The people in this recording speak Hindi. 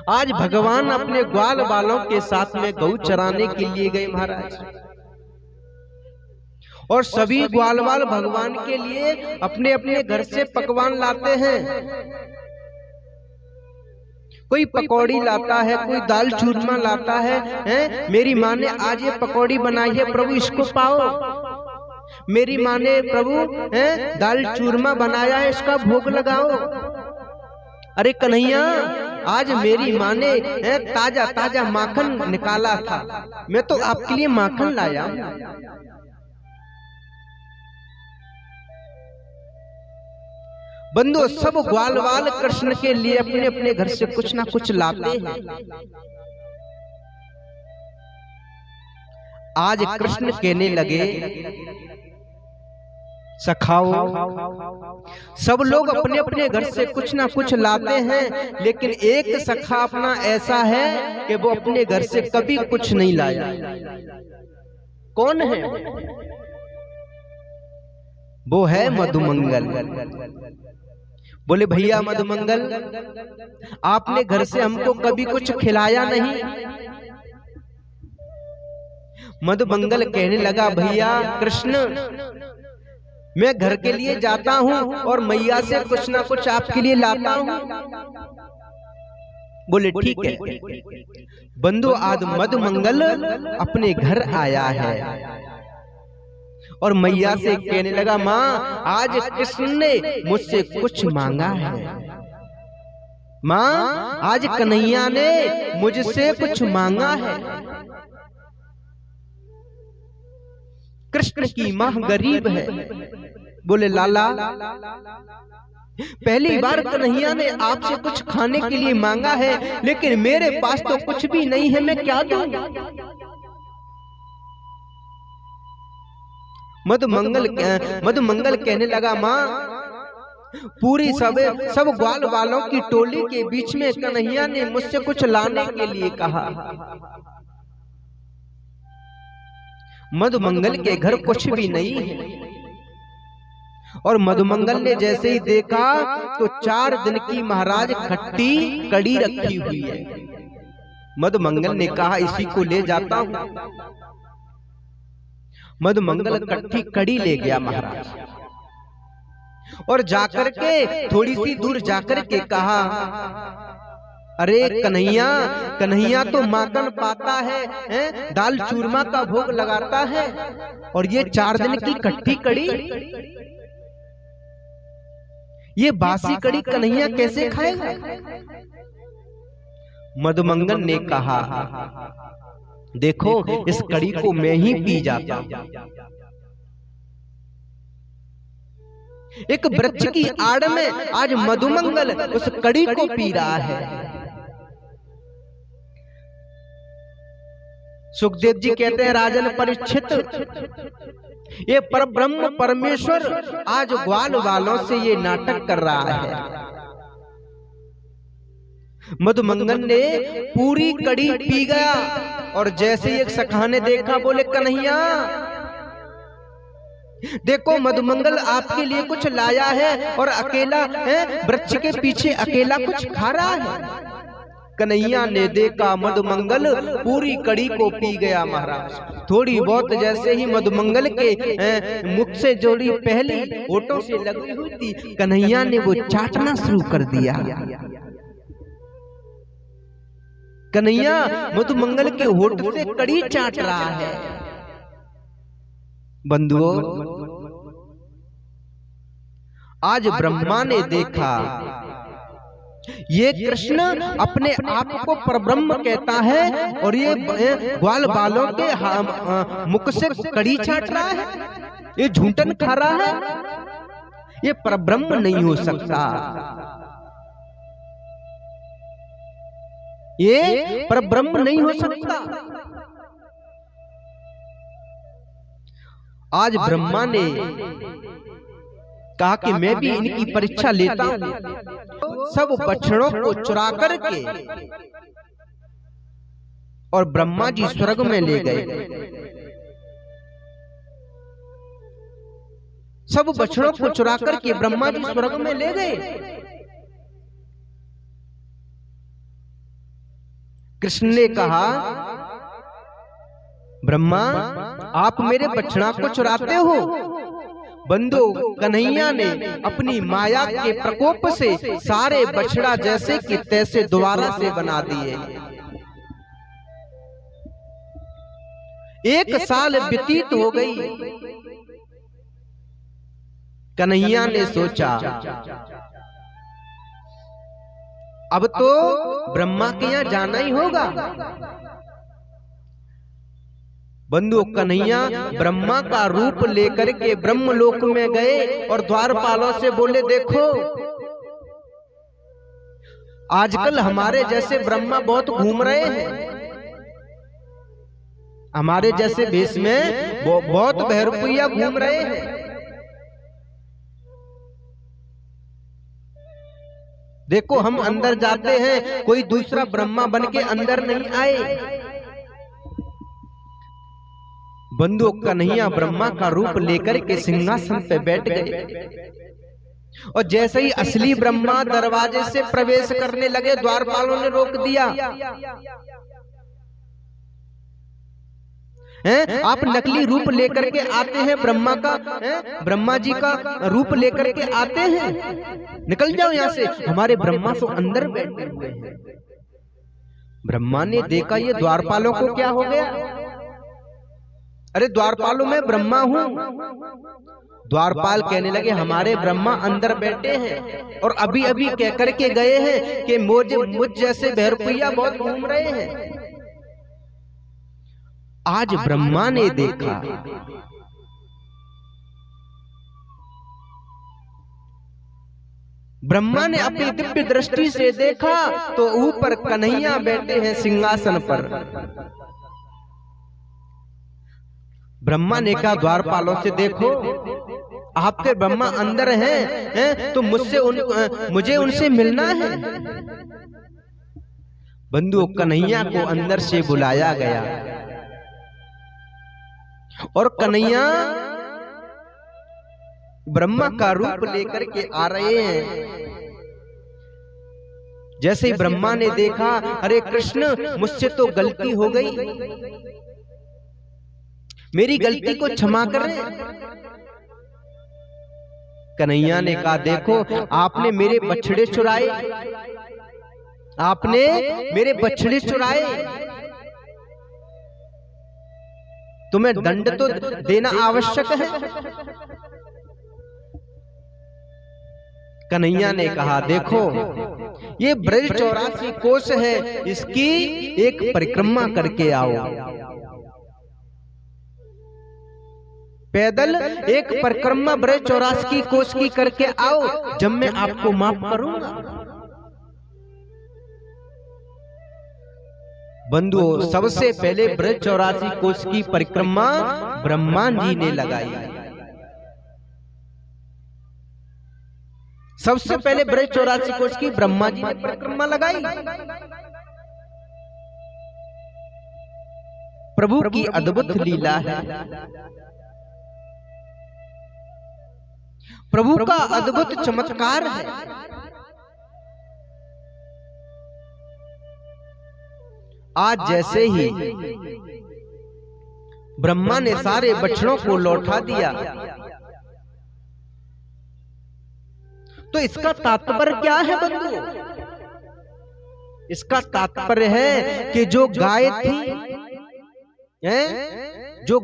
आज भगवान अपने ग्वाल बालों के साथ में गऊ चराने के लिए गए महाराज, और सभी ग्वाल बाल भगवान के लिए अपने अपने घर से पकवान लाते हैं। कोई पकौड़ी लाता है, कोई दाल चूरमा लाता है, मेरी माँ ने आज ये पकौड़ी बनाई है प्रभु इसको पाओ। मेरी माँ ने प्रभु दाल चूरमा बनाया है इसका भोग लगाओ। अरे कन्हैया, आज मेरी माँ ने ताजा ताजा माखन निकाला था, मैं तो आपके लिए माखन लाया। बंधु, सब ग्वाल बाल कृष्ण के लिए अपने अपने घर से कुछ ना कुछ लाते हैं। आज कृष्ण कहने लगे, सखाओ, सब लोग अपने अपने घर से कुछ ना कुछ लाते हैं, लेकिन एक सखा अपना ऐसा है कि वो अपने घर से कभी कुछ नहीं लाया। कौन है वो? है मधुमंगल। बोले भैया मधुमंगल, आपने घर से हमको कभी कुछ खिलाया नहीं। मधुमंगल कहने लगा, भैया कृष्ण, मैं घर के लिए जाता हूँ और मैया से कुछ ना कुछ आपके लिए लाता हूँ। बोले ठीक है। बंधु, आज मधुमंगल अपने घर आया है और मैया से कहने लगा, माँ आज कृष्ण ने मुझसे कुछ मांगा है। माँ आज कन्हैया ने मुझसे कुछ मांगा है। कृष्ण की माँ गरीब है। बोले लाला, पहली बार कन्हैया ने आपसे कुछ खाने के लिए मांगा है, लेकिन मेरे पास तो कुछ भी नहीं है, मैं क्या दूं? मधुमंगल कहने लगा, माँ पूरी सब ग्वाल बालों की टोली के बीच में कन्हैया ने मुझसे कुछ लाने के लिए कहा। मधुमंगल के घर कुछ भी नहीं है, और मधुमंगल ने जैसे ही देखा तो 4 दिन की महाराज खट्टी कड़ी रखी हुई है। मधुमंगल ने कहा, इसी को ले जाता हूं। मधुमंगल खट्टी कड़ी ले गया महाराज, और जाकर के थोड़ी सी दूर जाकर के कहा, अरे कन्हैया, कन्हैया तो माखन पाता है, दाल चूरमा का भोग लगाता है, और ये 4 दिन की खट्टी कड़ी, ये बासी कड़ी कन्हैया कैसे खाएगा? मधुमंगल ने कहा, देखो इस कड़ी को मैं ही पी जाता हूं। एक वृक्ष की आड़ में आज मधुमंगल उस कड़ी को पी रहा है। सुखदेव जी कहते हैं, राजन परीक्षित, ये परब्रह्म परमेश्वर आज ग्वाल वालों से ये नाटक कर रहा है। मधुमंगल ने पूरी कड़ी पी गया, और जैसे एक सखा ने देखा, बोले कन्हैया देखो मधुमंगल आपके लिए कुछ लाया है, और अकेला वृक्ष के पीछे अकेला कुछ खा रहा है। कन्हैया ने देखा मधुमंगल पूरी कड़ी को पी गया महाराज। थोड़ी बहुत जैसे ही मधुमंगल के मुख से जोड़ी पहली होठों से लगी हुई थी, कन्हैया ने वो चाटना शुरू कर दिया। कन्हैया मधुमंगल के होठ से कड़ी चाट रहा है। बंधुओं, आज ब्रह्मा ने देखा ये कृष्ण अपने आप को परब्रह्म कहता है, और ये ग्वाल बालों के मुख से कड़ी चाट रहा है, ये झूठन खा रहा है, ये परब्रह्म नहीं हो सकता, ये परब्रह्म नहीं हो सकता। आज ब्रह्मा ने कहा कि मैं भी इनकी परीक्षा लेता हूं। सब बछड़ों को चुरा करके और ब्रह्मा जी स्वर्ग में ले गए। सब बछड़ों को चुरा करके ब्रह्मा जी स्वर्ग में ले गए। कृष्ण ने कहा, ब्रह्मा आप मेरे बछड़ा को चुराते हो। बंधु, कन्हैया ने अपनी माया के प्रकोप से सारे बछड़ा जैसे कि तैसे दोबारा से बना दिए। 1 साल व्यतीत हो गई। कन्हैया ने सोचा अब तो ब्रह्मा के यहां जाना ही होगा। बंधु, कन्हैया ब्रह्मा का रूप लेकर के ब्रह्मलोक में गए और द्वारपालों से बोले, देखो आजकल हमारे जैसे ब्रह्मा बहुत घूम रहे हैं, हमारे जैसे भेष में बहुत बहरुपैया घूम रहे हैं। देखो हम अंदर जाते हैं, कोई दूसरा ब्रह्मा बन के अंदर नहीं आए। बंधु, कन्हैया ब्रह्मा का रूप लेकर के सिंहासन पे बैठ गए और जैसे ही असली ब्रह्मा दरवाजे से प्रवेश करने लगे, द्वारपालों ने रोक दिया। आप नकली रूप लेकर के आते हैं, ब्रह्मा का ब्रह्मा जी का रूप लेकर के आते हैं, निकल जाओ यहां से, हमारे ब्रह्मा तो अंदर बैठे हुए हैं। ब्रह्मा ने देखा ये द्वारपालों को क्या हो गया। अरे द्वारपालों में ब्रह्मा हूं। द्वारपाल कहने लगे, हमारे ब्रह्मा अंदर बैठे हैं और अभी अभी कह करके गए हैं कि मुझ जैसे बहरुपैया बहुत घूम रहे हैं। आज ब्रह्मा ने देखा, ब्रह्मा ने अपनी दिव्य दृष्टि से देखा तो ऊपर कन्हैया बैठे हैं सिंहासन पर। ब्रह्मा ने कहा द्वारपालों से, देखो आपके ब्रह्मा अंदर हैं तो मुझे उनसे मिलना है। बंधु, कन्हैया को अंदर से बुलाया गया और कन्हैया ब्रह्मा का रूप लेकर के आ रहे हैं। जैसे ही ब्रह्मा ने देखा, अरे कृष्ण मुझसे तो गलती हो गई, मेरी गलती को क्षमा करें। कन्हैया ने कहा, देखो आपने मेरे बछड़े चुराए, आपने मेरे बछड़े चुराए, तुम्हें दंड तो देना आवश्यक है। कन्हैया ने कहा, देखो ये ब्रज 84 कोस है, इसकी एक परिक्रमा करके आओ। पैदल एक परिक्रमा ब्रज 84 कोस की करके आओ, जब मैं आपको माफ करूंगा। बंधुओं, सबसे पहले ब्रज 84 कोस की परिक्रमा ब्रह्मा जी ने लगाई। सबसे पहले ब्रज 84 कोस की ब्रह्मा जी ने परिक्रमा लगाई। प्रभु की अद्भुत लीला है, प्रभु का अद्भुत चमत्कार है। आज जैसे ही ब्रह्मा ने सारे बछड़ों को लौटा दिया, तो इसका तात्पर्य क्या है बंधु? इसका तात्पर्य है कि जो गाय थी, जो